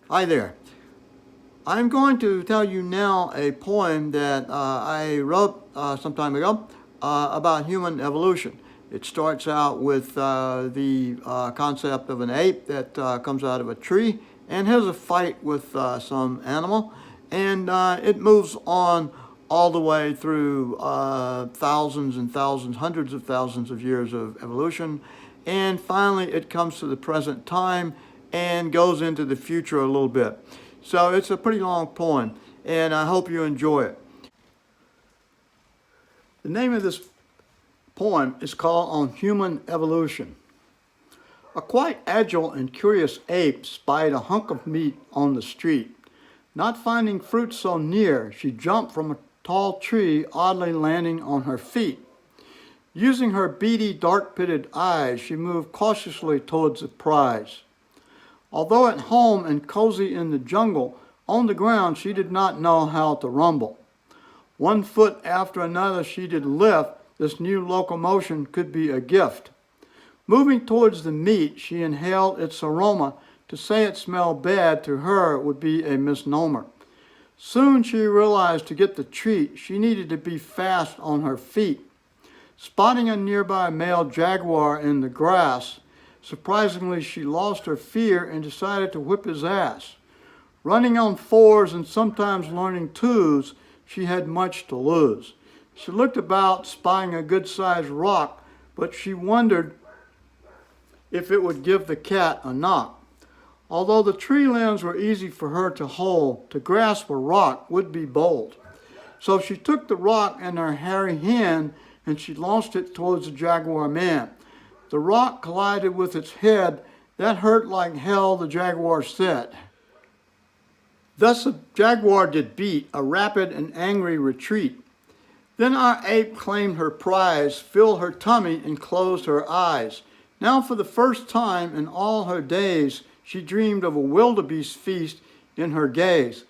Hi there. I'm going to tell you now a poem that I wrote some time ago about human evolution. It starts out with the concept of an ape that comes out of a tree and has a fight with some animal, and it moves on all the way through thousands and thousands, hundreds of thousands of years of evolution, and finally it comes to the present time and goes into the future a little bit. So it's a pretty long poem, and I hope you enjoy it. The name of this poem is called On Human Evolution. A quite agile and curious ape spied a hunk of meat on the street. Not finding fruit so near, she jumped from a tall tree, oddly landing on her feet. Using her beady, dark-pitted eyes, she moved cautiously towards the prize. Although at home and cozy in the jungle, on the ground she did not know how to rumble. One foot after another she did lift. This new locomotion could be a gift. Moving towards the meat, she inhaled its aroma. To say it smelled bad to her would be a misnomer. Soon she realized to get the treat, she needed to be fast on her feet. Spotting a nearby male jaguar in the grass, surprisingly, she lost her fear and decided to whip his ass. Running on fours and sometimes learning twos, she had much to lose. She looked about, spying a good-sized rock, but she wondered if it would give the cat a knock. Although the tree limbs were easy for her to hold, to grasp a rock would be bold. So she took the rock in her hairy hand and she launched it towards the jaguar man. The rock collided with its head. That hurt like hell, the jaguar said. Thus the jaguar did beat a rapid and angry retreat. Then our ape claimed her prize, filled her tummy and closed her eyes. Now for the first time in all her days, she dreamed of a wildebeest feast in her gaze.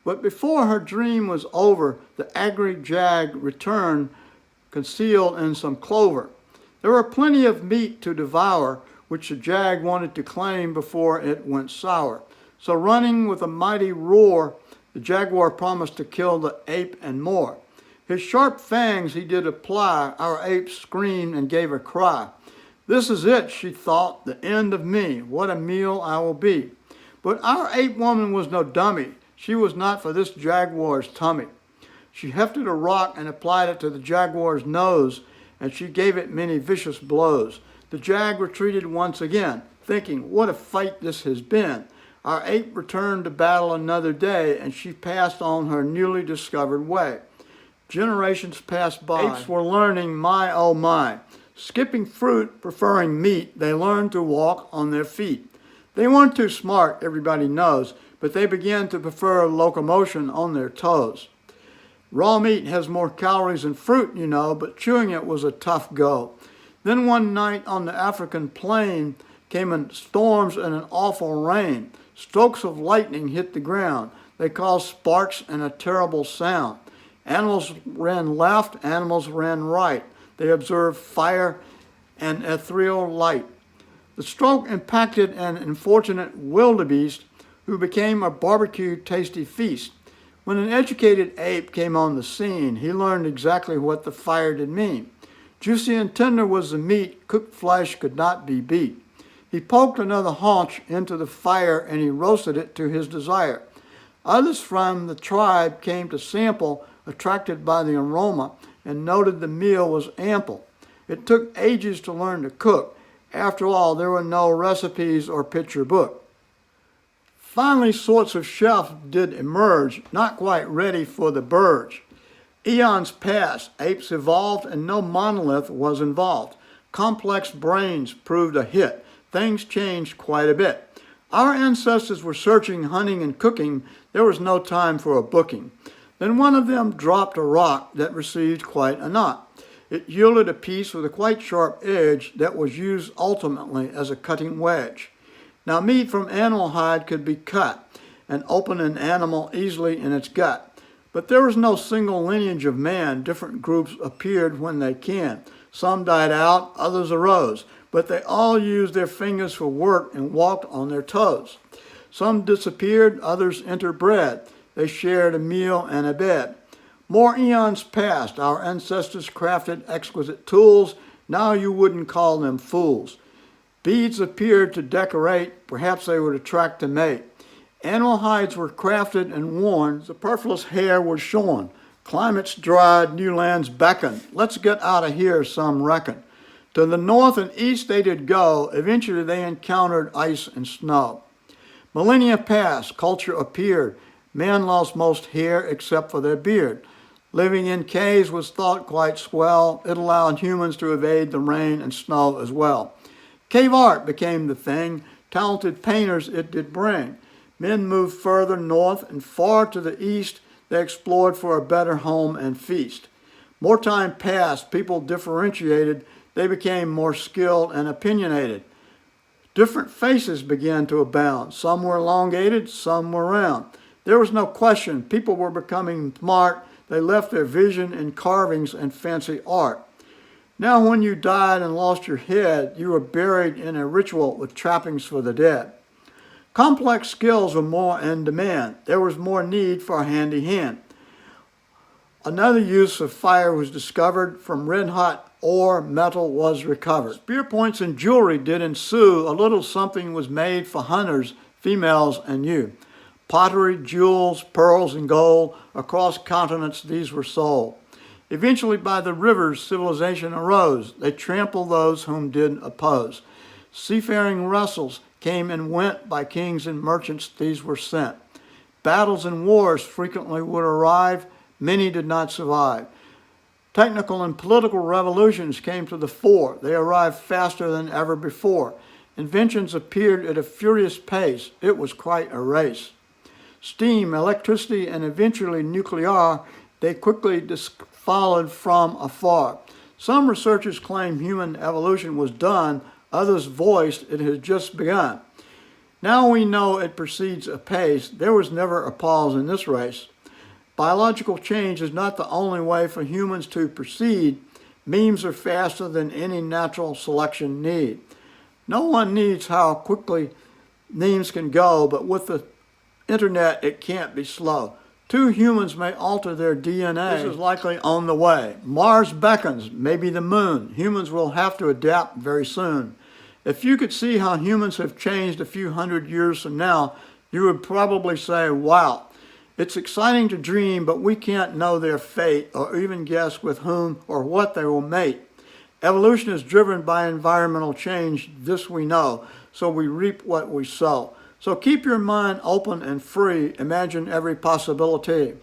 But before her dream was over, the angry jag returned, concealed in some clover. There were plenty of meat to devour, which the jag wanted to claim before it went sour. So running with a mighty roar, the jaguar promised to kill the ape and more. His sharp fangs he did apply. Our ape screamed and gave a cry. This is it, she thought, the end of me. What a meal I will be. But our ape woman was no dummy. She was not for this jaguar's tummy. She hefted a rock and applied it to the jaguar's nose, and she gave it many vicious blows. The jag retreated once again, thinking, what a fight this has been. Our ape returned to battle another day, and she passed on her newly discovered way. Generations passed by. Apes were learning, my oh my. Skipping fruit, preferring meat, they learned to walk on their feet. They weren't too smart, everybody knows, but they began to prefer locomotion on their toes. Raw meat has more calories than fruit, you know, but chewing it was a tough go. Then one night on the African plain came in storms and an awful rain. Strokes of lightning hit the ground. They caused sparks and a terrible sound. Animals ran left, animals ran right. They observed fire and ethereal light. The stroke impacted an unfortunate wildebeest who became a barbecued tasty feast. When an educated ape came on the scene, he learned exactly what the fire did mean. Juicy and tender was the meat, cooked flesh could not be beat. He poked another haunch into the fire and he roasted it to his desire. Others from the tribe came to sample, attracted by the aroma, and noted the meal was ample. It took ages to learn to cook. After all, there were no recipes or picture book. Finally, sorts of chefs did emerge, not quite ready for the burge. Eons passed, apes evolved, and no monolith was involved. Complex brains proved a hit. Things changed quite a bit. Our ancestors were searching, hunting, and cooking. There was no time for a booking. Then one of them dropped a rock that received quite a knock. It yielded a piece with a quite sharp edge that was used ultimately as a cutting wedge. Now meat from animal hide could be cut and open an animal easily in its gut. But there was no single lineage of man. Different groups appeared when they can. Some died out, others arose, but they all used their fingers for work and walked on their toes. Some disappeared, others interbred. They shared a meal and a bed. More eons passed. Our ancestors crafted exquisite tools. Now you wouldn't call them fools. Beads appeared to decorate. Perhaps they would attract a mate. Animal hides were crafted and worn. Superfluous hair was shorn. Climates dried, new lands beckoned. Let's get out of here, some reckon. To the north and east they did go. Eventually they encountered ice and snow. Millennia passed. Culture appeared. Men lost most hair except for their beard. Living in caves was thought quite swell. It allowed humans to evade the rain and snow as well. Cave art became the thing. Talented painters it did bring. Men moved further north and far to the east. They explored for a better home and feast. More time passed. People differentiated. They became more skilled and opinionated. Different faces began to abound. Some were elongated, some were round. There was no question. People were becoming smart. They left their vision in carvings and fancy art. Now when you died and lost your head, you were buried in a ritual with trappings for the dead. Complex skills were more in demand. There was more need for a handy hand. Another use of fire was discovered. From red-hot ore, metal was recovered. Spear points and jewelry did ensue. A little something was made for hunters, females, and you. Pottery, jewels, pearls, and gold. Across continents these were sold. Eventually by the rivers civilization arose. They trampled those whom did oppose. Seafaring vessels came and went. By kings and merchants these were sent. Battles and wars frequently would arrive. Many did not survive. Technical and political revolutions came to the fore. They arrived faster than ever before. Inventions appeared at a furious pace. It was quite a race. Steam, electricity, and eventually nuclear, they quickly followed from afar. Some researchers claim human evolution was done. Others voiced it has just begun. Now we know it proceeds apace. There was never a pause in this race. Biological change is not the only way for humans to proceed. Memes are faster than any natural selection need. No one needs how quickly memes can go, but with the internet, it can't be slow. Two humans may alter their DNA. This is likely on the way. Mars beckons, maybe the moon. Humans will have to adapt very soon. If you could see how humans have changed a few hundred years from now, you would probably say, wow. It's exciting to dream, but we can't know their fate or even guess with whom or what they will mate. Evolution is driven by environmental change, this we know, so we reap what we sow. So keep your mind open and free. Imagine every possibility.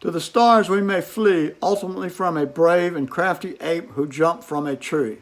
To the stars we may flee, ultimately from a brave and crafty ape who jumped from a tree.